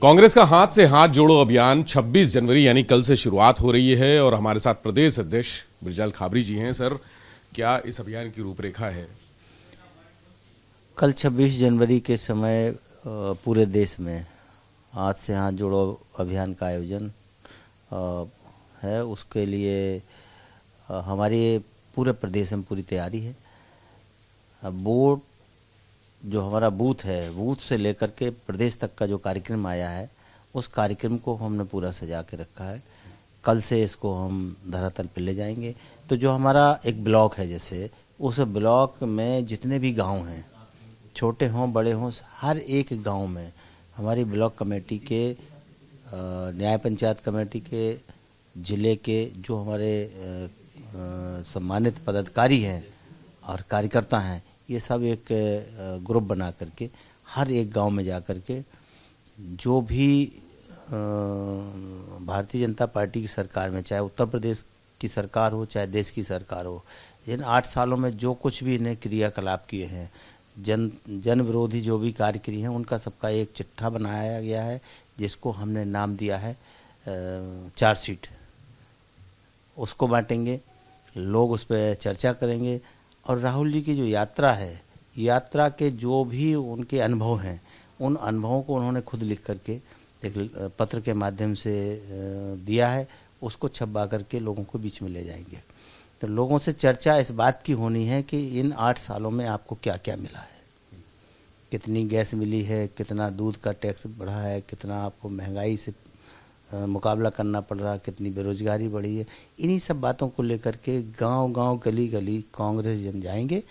कांग्रेस का हाथ से हाथ जोड़ो अभियान 26 जनवरी यानी कल से शुरुआत हो रही है और हमारे साथ प्रदेश अध्यक्ष ब्रिजलाल खाबरी जी हैं। सर, क्या इस अभियान की रूपरेखा है? कल 26 जनवरी के समय पूरे देश में हाथ से हाथ जोड़ो अभियान का आयोजन है। उसके लिए हमारे पूरे प्रदेश में पूरी तैयारी है। बोर्ड जो हमारा बूथ है, बूथ से लेकर के प्रदेश तक का जो कार्यक्रम आया है, उस कार्यक्रम को हमने पूरा सजा के रखा है। कल से इसको हम धरातल पर ले जाएंगे। तो जो हमारा एक ब्लॉक है, जैसे उस ब्लॉक में जितने भी गांव हैं, छोटे हों बड़े हों, हर एक गांव में हमारी ब्लॉक कमेटी के, न्याय पंचायत कमेटी के, ज़िले के जो हमारे सम्मानित पदाधिकारी हैं और कार्यकर्ता हैं, ये सब एक ग्रुप बना करके हर एक गांव में जा कर के जो भी भारतीय जनता पार्टी की सरकार में, चाहे उत्तर प्रदेश की सरकार हो चाहे देश की सरकार हो, इन 8 सालों में जो कुछ भी इन्हें क्रियाकलाप किए हैं, जन विरोधी जो भी कार्य किए हैं, उनका सबका एक चिट्ठा बनाया गया है, जिसको हमने नाम दिया है चार्जशीट। उसको बांटेंगे, लोग उस पर चर्चा करेंगे। और राहुल जी की जो यात्रा है, यात्रा के जो भी उनके अनुभव हैं, उन अनुभवों को उन्होंने खुद लिख करके एक पत्र के माध्यम से दिया है। उसको छपवा करके लोगों को बीच में ले जाएंगे। तो लोगों से चर्चा इस बात की होनी है कि इन 8 सालों में आपको क्या क्या मिला है, कितनी गैस मिली है, कितना दूध का टैक्स बढ़ा है, कितना आपको महंगाई से मुकाबला करना पड़ रहा, कितनी बेरोजगारी बढ़ी है। इन्हीं सब बातों को लेकर के गांव-गांव, गली-गली कांग्रेस जन जाएंगे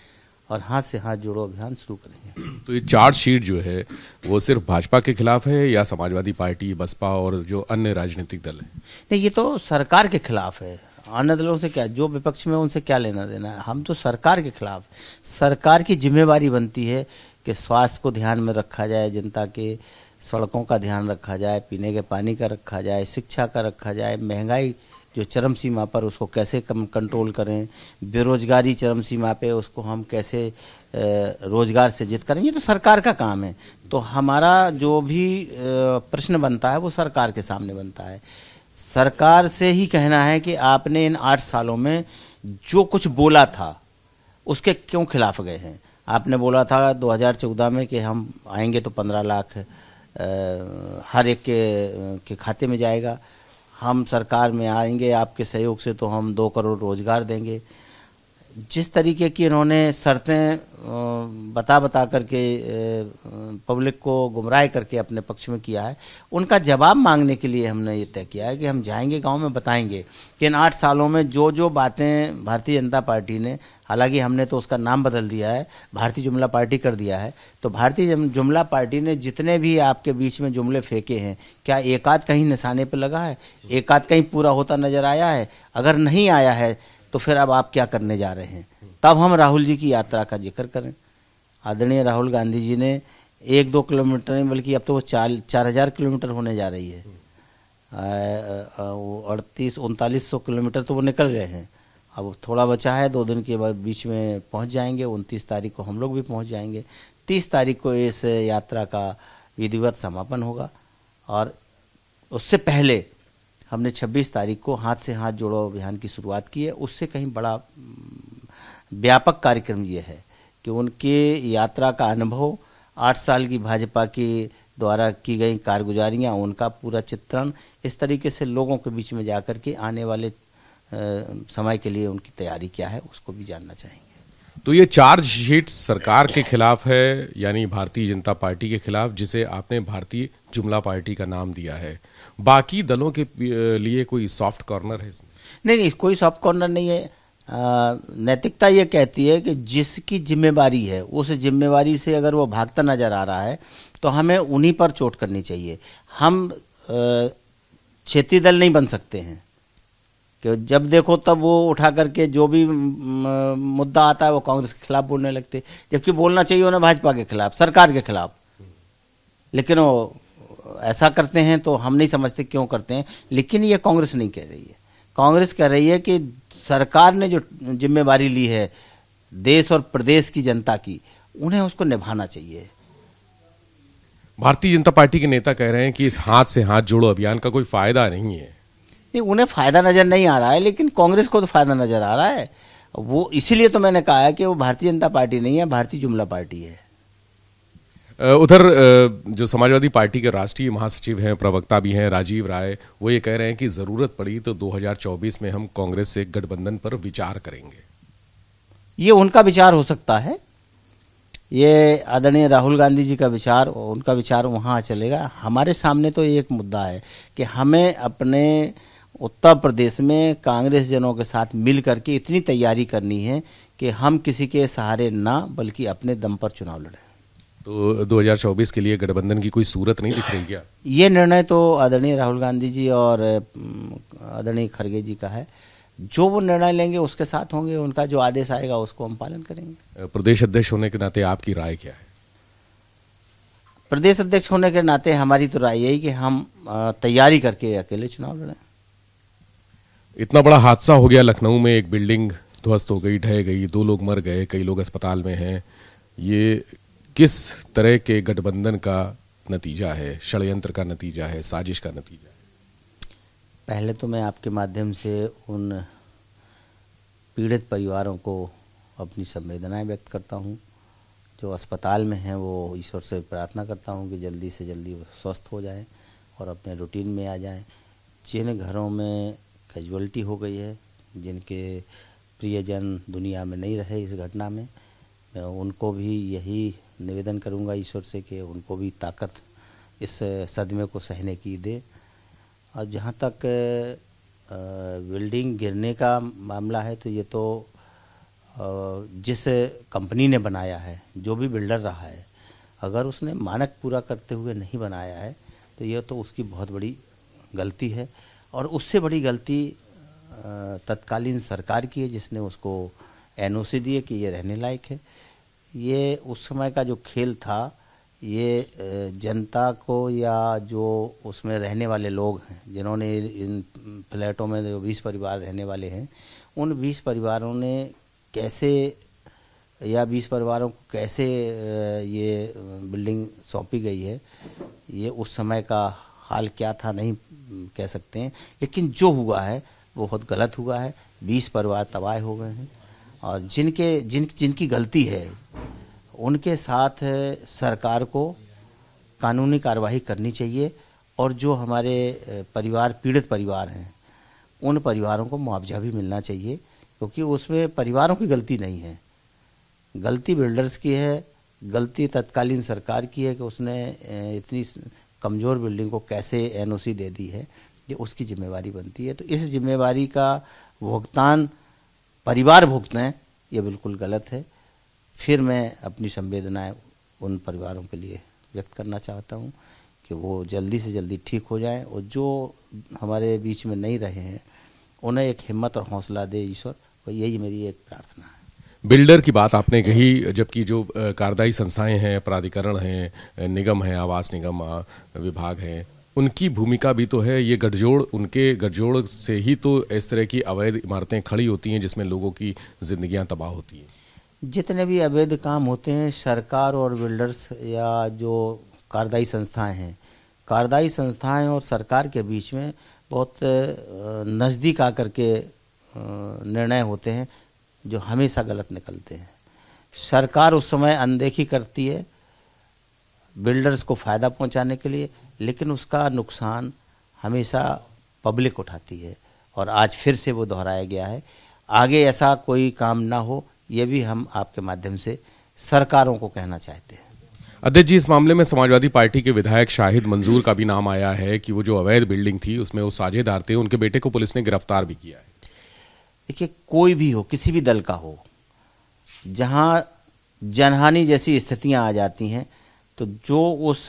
और हाथ से हाथ जोड़ो अभियान शुरू करेंगे। तो ये चार्जशीट जो है वो सिर्फ भाजपा के खिलाफ है या समाजवादी पार्टी, बसपा और जो अन्य राजनीतिक दल है? नहीं, ये तो सरकार के खिलाफ है। अन्य दलों से क्या, जो विपक्ष में उनसे क्या लेना देना है। हम तो सरकार के खिलाफ। सरकार की जिम्मेवारी बनती है कि स्वास्थ्य को ध्यान में रखा जाए, जनता के सड़कों का ध्यान रखा जाए, पीने के पानी का रखा जाए, शिक्षा का रखा जाए, महंगाई जो चरम सीमा पर उसको कैसे कम कंट्रोल करें, बेरोजगारी चरम सीमा पे उसको हम कैसे रोजगार सृजित करें। ये तो सरकार का काम है। तो हमारा जो भी प्रश्न बनता है वो सरकार के सामने बनता है। सरकार से ही कहना है कि आपने इन 8 सालों में जो कुछ बोला था उसके क्यों खिलाफ गए हैं। आपने बोला था 2014 में कि हम आएंगे तो 15 लाख हर एक के खाते में जाएगा, हम सरकार में आएंगे आपके सहयोग से तो हम 2 करोड़ रोजगार देंगे। जिस तरीके की इन्होंने शर्तें बता करके पब्लिक को गुमराह करके अपने पक्ष में किया है, उनका जवाब मांगने के लिए हमने ये तय किया है कि हम जाएंगे गांव में, बताएंगे कि इन 8 सालों में जो जो बातें भारतीय जनता पार्टी ने, हालांकि हमने तो उसका नाम बदल दिया है, भारतीय जुमला पार्टी कर दिया है, तो भारतीय जुमला पार्टी ने जितने भी आपके बीच में जुमले फेंके हैं, क्या एक आध कहीं निशाने पर लगा है, एक आध कहीं पूरा होता नजर आया है? अगर नहीं आया है तो फिर अब आप क्या करने जा रहे हैं? तब हम राहुल जी की यात्रा का जिक्र करें। आदरणीय राहुल गांधी जी ने 1-2 किलोमीटर नहीं बल्कि अब तो वो 4,000 किलोमीटर होने जा रही है। 3800-3900 किलोमीटर तो वो निकल गए हैं। अब थोड़ा बचा है, 2 दिन के बाद बीच में पहुंच जाएंगे। 29 तारीख को हम लोग भी पहुंच जाएंगे। 30 तारीख को इस यात्रा का विधिवत समापन होगा और उससे पहले हमने 26 तारीख को हाथ से हाथ जोड़ो अभियान की शुरुआत की है। उससे कहीं बड़ा व्यापक कार्यक्रम ये है कि उनके यात्रा का अनुभव, 8 साल की भाजपा की द्वारा की गई कारगुजारियाँ, उनका पूरा चित्रण, इस तरीके से लोगों के बीच में जाकर के आने वाले समय के लिए उनकी तैयारी क्या है उसको भी जानना चाहेंगे। तो ये चार्जशीट सरकार के खिलाफ है, यानी भारतीय जनता पार्टी के खिलाफ, जिसे आपने भारतीय जुमला पार्टी का नाम दिया है। बाकी दलों के लिए कोई सॉफ्ट कॉर्नर है इसमें? नहीं, कोई सॉफ्ट कॉर्नर नहीं है। नैतिकता ये कहती है कि जिसकी जिम्मेवारी है उस जिम्मेवारी से अगर वो भागता नजर आ रहा है तो हमें उन्हीं पर चोट करनी चाहिए। हम क्षेत्रीय दल नहीं बन सकते हैं कि जब देखो तब वो उठा करके जो भी मुद्दा आता है वो कांग्रेस के खिलाफ बोलने लगते, जबकि बोलना चाहिए उन्हें भाजपा के खिलाफ, सरकार के खिलाफ। लेकिन वो ऐसा करते हैं तो हम नहीं समझते क्यों करते हैं। लेकिन ये कांग्रेस नहीं कह रही है। कांग्रेस कह रही है कि सरकार ने जो जिम्मेवारी ली है देश और प्रदेश की जनता की, उन्हें उसको निभाना चाहिए। भारतीय जनता पार्टी के नेता कह रहे हैं कि इस हाथ से हाथ जोड़ो अभियान का कोई फायदा नहीं है। नहीं, उन्हें फायदा नजर नहीं आ रहा है, लेकिन कांग्रेस को तो फायदा नजर आ रहा है। वो इसीलिए तो मैंने कहा है कि वो भारतीय जनता पार्टी नहीं है, भारतीय जुमला पार्टी है। उधर जो समाजवादी पार्टी के राष्ट्रीय महासचिव हैं, प्रवक्ता भी हैं, राजीव राय, वो ये कह रहे हैं कि जरूरत पड़ी तो 2024 में हम कांग्रेस से गठबंधन पर विचार करेंगे। ये उनका विचार हो सकता है, ये आदरणीय राहुल गांधी जी का विचार, उनका विचार वहाँ चलेगा। हमारे सामने तो एक मुद्दा है कि हमें अपने उत्तर प्रदेश में कांग्रेस जनों के साथ मिल करके इतनी तैयारी करनी है कि हम किसी के सहारे ना बल्कि अपने दम पर चुनाव लड़ें। तो 2024 के लिए गठबंधन की कोई सूरत नहीं दिख रही क्या? ये निर्णय तो आदरणीय राहुल गांधी जी और आदरणीय खड़गे जी का है। जो वो निर्णय लेंगे उसके साथ होंगे, उनका जो आदेश आएगा उसको हम पालन करेंगे। प्रदेश अध्यक्ष होने के नाते आपकी राय क्या है? प्रदेश अध्यक्ष होने के नाते हमारी तो राय यही कि हम तैयारी करके अकेले चुनाव लड़ें। इतना बड़ा हादसा हो गया लखनऊ में, एक बिल्डिंग ध्वस्त हो गई, ढह गई, 2 लोग मर गए, कई लोग अस्पताल में हैं। ये किस तरह के गठबंधन का नतीजा है, षड्यंत्र का नतीजा है, साजिश का नतीजा है? पहले तो मैं आपके माध्यम से उन पीड़ित परिवारों को अपनी संवेदनाएं व्यक्त करता हूं। जो अस्पताल में हैं वो ईश्वर से प्रार्थना करता हूं कि जल्दी से जल्दी वो स्वस्थ हो जाएं और अपने रूटीन में आ जाएं। जिन घरों में कैजुअलिटी हो गई है, जिनके प्रियजन दुनिया में नहीं रहे इस घटना में, मैं उनको भी यही निवेदन करूंगा ईश्वर से कि उनको भी ताकत इस सदमे को सहने की दे। और जहाँ तक बिल्डिंग गिरने का मामला है तो ये तो जिस कंपनी ने बनाया है, जो भी बिल्डर रहा है, अगर उसने मानक पूरा करते हुए नहीं बनाया है तो ये तो उसकी बहुत बड़ी गलती है। और उससे बड़ी गलती तत्कालीन सरकार की है जिसने उसको एनओसी दिए कि ये रहने लायक है। ये उस समय का जो खेल था, ये जनता को या जो उसमें रहने वाले लोग हैं, जिन्होंने इन फ्लैटों में जो 20 परिवार रहने वाले हैं, उन 20 परिवारों ने कैसे या 20 परिवारों को कैसे ये बिल्डिंग सौंपी गई है, ये उस समय का हाल क्या था नहीं कह सकते हैं, लेकिन जो हुआ है वो बहुत गलत हुआ है। 20 परिवार तबाह हो गए हैं और जिनकी गलती है उनके साथ सरकार को कानूनी कार्रवाई करनी चाहिए। और जो हमारे परिवार पीड़ित परिवार हैं, उन परिवारों को मुआवजा भी मिलना चाहिए, क्योंकि उसमें परिवारों की गलती नहीं है, गलती बिल्डर्स की है, गलती तत्कालीन सरकार की है कि उसने इतनी कमज़ोर बिल्डिंग को कैसे एनओसी दे दी है, ये उसकी जिम्मेवारी बनती है। तो इस जिम्मेवारी का भुगतान परिवार भुगतें, ये बिल्कुल गलत है। फिर मैं अपनी संवेदनाएं उन परिवारों के लिए व्यक्त करना चाहता हूं कि वो जल्दी से जल्दी ठीक हो जाएं और जो हमारे बीच में नहीं रहे हैं उन्हें एक हिम्मत और हौसला दे ईश्वर, यही मेरी एक प्रार्थना है। बिल्डर की बात आपने कही, जबकि जो कार्यदायी संस्थाएं हैं, प्राधिकरण हैं, निगम हैं, आवास निगम विभाग हैं, उनकी भूमिका भी तो है। ये गठजोड़, उनके गठजोड़ से ही तो इस तरह की अवैध इमारतें खड़ी होती हैं जिसमें लोगों की जिंदगियां तबाह होती हैं। जितने भी अवैध काम होते हैं, सरकार और बिल्डर्स या जो कार्यदायी संस्थाएं हैं, कार्यदायी संस्थाएं और सरकार के बीच में बहुत नज़दीक आकर के निर्णय होते हैं जो हमेशा गलत निकलते हैं। सरकार उस समय अनदेखी करती है बिल्डर्स को फ़ायदा पहुंचाने के लिए, लेकिन उसका नुकसान हमेशा पब्लिक उठाती है और आज फिर से वो दोहराया गया है। आगे ऐसा कोई काम ना हो, ये भी हम आपके माध्यम से सरकारों को कहना चाहते हैं। अध्यक्ष जी, इस मामले में समाजवादी पार्टी के विधायक शाहिद मंजूर का भी नाम आया है कि वो जो अवैध बिल्डिंग थी उसमें वो साझेदार थे, उनके बेटे को पुलिस ने गिरफ्तार भी किया है। देखिए, कोई भी हो, किसी भी दल का हो, जहां जनहानि जैसी स्थितियां आ जाती हैं तो जो उस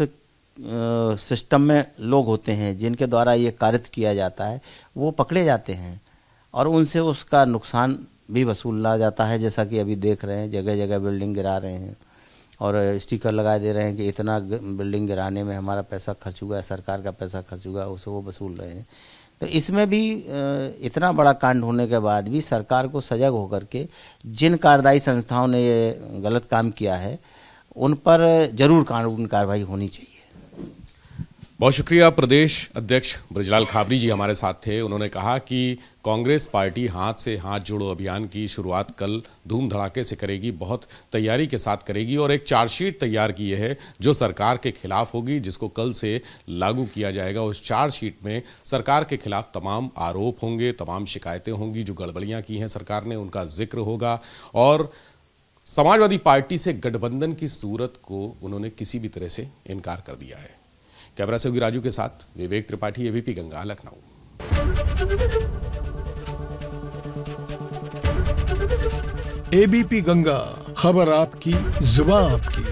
सिस्टम में लोग होते हैं जिनके द्वारा ये कारित किया जाता है वो पकड़े जाते हैं और उनसे उसका नुकसान भी वसूला जाता है। जैसा कि अभी देख रहे हैं, जगह जगह बिल्डिंग गिरा रहे हैं और स्टिकर लगा दे रहे हैं कि इतना बिल्डिंग गिराने में हमारा पैसा खर्च हुआ है, सरकार का पैसा खर्च हुआ है, उसे वो वसूल रहे हैं। तो इसमें भी इतना बड़ा कांड होने के बाद भी सरकार को सजग होकर के जिन कार्यदायी संस्थाओं ने ये गलत काम किया है उन पर जरूर कानूनी कार्रवाई होनी चाहिए। बहुत शुक्रिया। प्रदेश अध्यक्ष ब्रजलाल खाबरी जी हमारे साथ थे। उन्होंने कहा कि कांग्रेस पार्टी हाथ से हाथ जोड़ो अभियान की शुरुआत कल धूम धड़ाके से करेगी, बहुत तैयारी के साथ करेगी और एक चार्जशीट तैयार की है जो सरकार के खिलाफ होगी, जिसको कल से लागू किया जाएगा। उस चार्जशीट में सरकार के खिलाफ तमाम आरोप होंगे, तमाम शिकायतें होंगी, जो गड़बड़ियां की हैं सरकार ने उनका जिक्र होगा और समाजवादी पार्टी से गठबंधन की सूरत को उन्होंने किसी भी तरह से इनकार कर दिया है। कैमरा सहयोगी राजू के साथ विवेक त्रिपाठी, एबीपी गंगा, लखनऊ। एबीपी गंगा, खबर आपकी, जुबान आपकी।